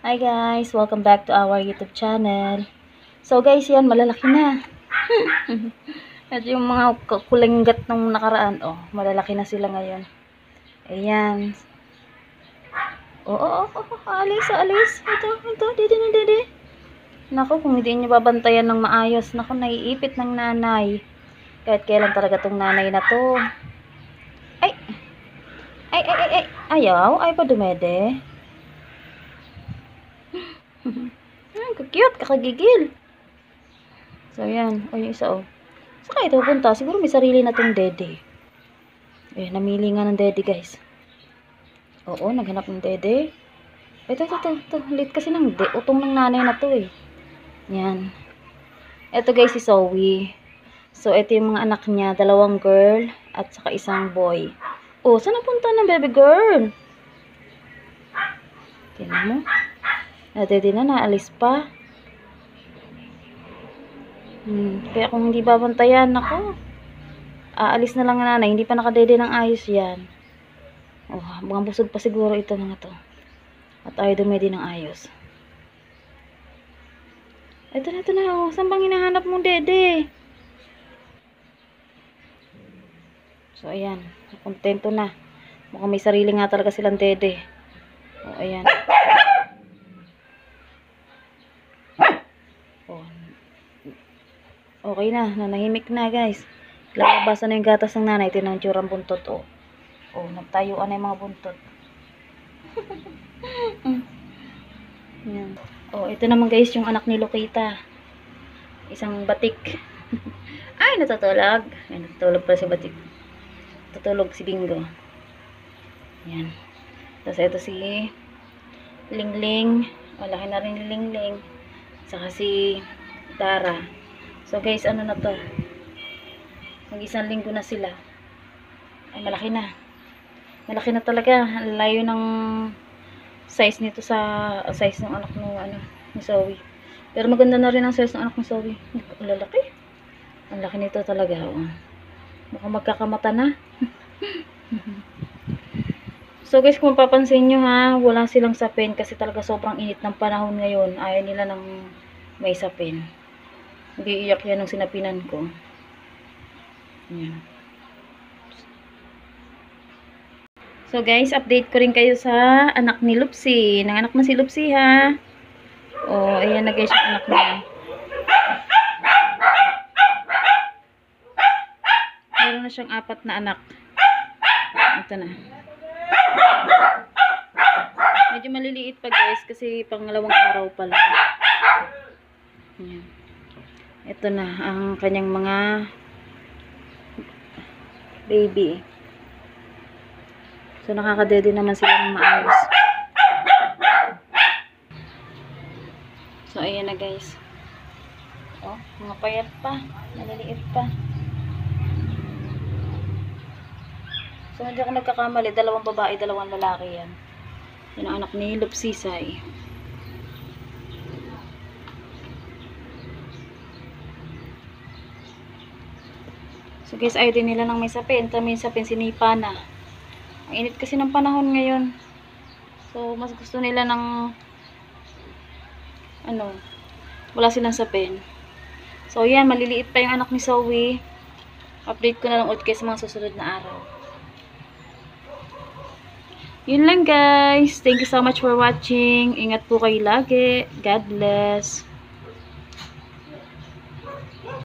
Hi guys, welcome back to our YouTube channel. So guys, yan malalaki na. At yung mga kulenggat nung nakaraan, oh, malalaki na sila ngayon. Ayan. Alis. Ito, dede. Naku, kung hindi niyo babantayan ng maayos, naku, naiipit ng nanay. Kahit kailan talaga tong nanay na to. Ayaw, ay pa dumede. Cute, kakagigil. So, yan. O, yung isa, oh. Saka ito pupunta. Siguro may sarili na tong dede. Eh, namili nga ng dede, guys. Oo, naghanap ng dede. Ito. Late kasi ng utong ng nanay na to, eh. Yan. Ito, guys, si Zoe. So, ito yung mga anak niya. 2 girl at saka 1 boy. Oh, saan napunta ng baby girl? Tingnan mo. Dede na, naalis pa. Kaya kung hindi babantayan, ako, aalis na lang nanay. Hindi pa nakadede ng ayos yan. Oh, mga busog pa siguro ito mga to. At ayaw dumedi ng ayos. Ito na. Oh, saan bang hinahanap mong dede? So, ayan. Kontento na. Mukhang may sarili nga talaga silang dede. Oh, ayan. Oh. Okay na. Nanahimik na, guys. Lalabasan na yung gatas ng nanay. Ito na yung tsurang buntot. Oh, nagtayuan na yung mga buntot. Yan. Oh, ito naman, guys, yung anak ni Lokita. Isang batik. Ay, natutulog. Ay, natutulog pa si batik. Tutulog si Bingo. Yan. Tapos ito si Lingling. Laki na rin ni Lingling. Saka si Dara. So guys, ano na to? Mag-1 linggo na sila. Ay, malaki na. Malaki na talaga. Layo ng size nito sa size ng anak ni Zoe. Pero maganda na rin ang size ng anak ni Zoe. Ang lalaki. Ang laki nito talaga. Oh. Mukhang magkakamata na. So guys, kung mapapansin nyo ha, wala silang sapin kasi talaga sobrang init ng panahon ngayon. Ayaw nila ng may sapin. Nag-iiyak yan ng sinapinan ko. Yan. So guys, update ko rin kayo sa anak ni Lupsi. Nanganak na si Lupsi ha. Oh, ayan na guys yung anak niya. Meron na siyang 4 na anak. Ito na. Medyo maliliit pa guys kasi pangalawang araw pa lang. Ayan. Ito na ang kanyang mga baby. So nakakadede naman sila ng maayos. So ayan na guys. Oh, mga payat pa, maliliit pa. So, hindi ako nagkakamali. 2 babae, 2 lalaki yan. Yan ang anak ni Lupsisay. So, guys, ayaw din nila ng may sapin. May sapin, sinipa na. Ang init kasi ng panahon ngayon. So, mas gusto nila ng wala silang sapin. So, yan. Maliliit pa yung anak ni Zoe. Update ko na lang ulit kayo sa mga susunod na araw. Yun lang guys. Thank you so much for watching. Ingat po kayo lagi. God bless.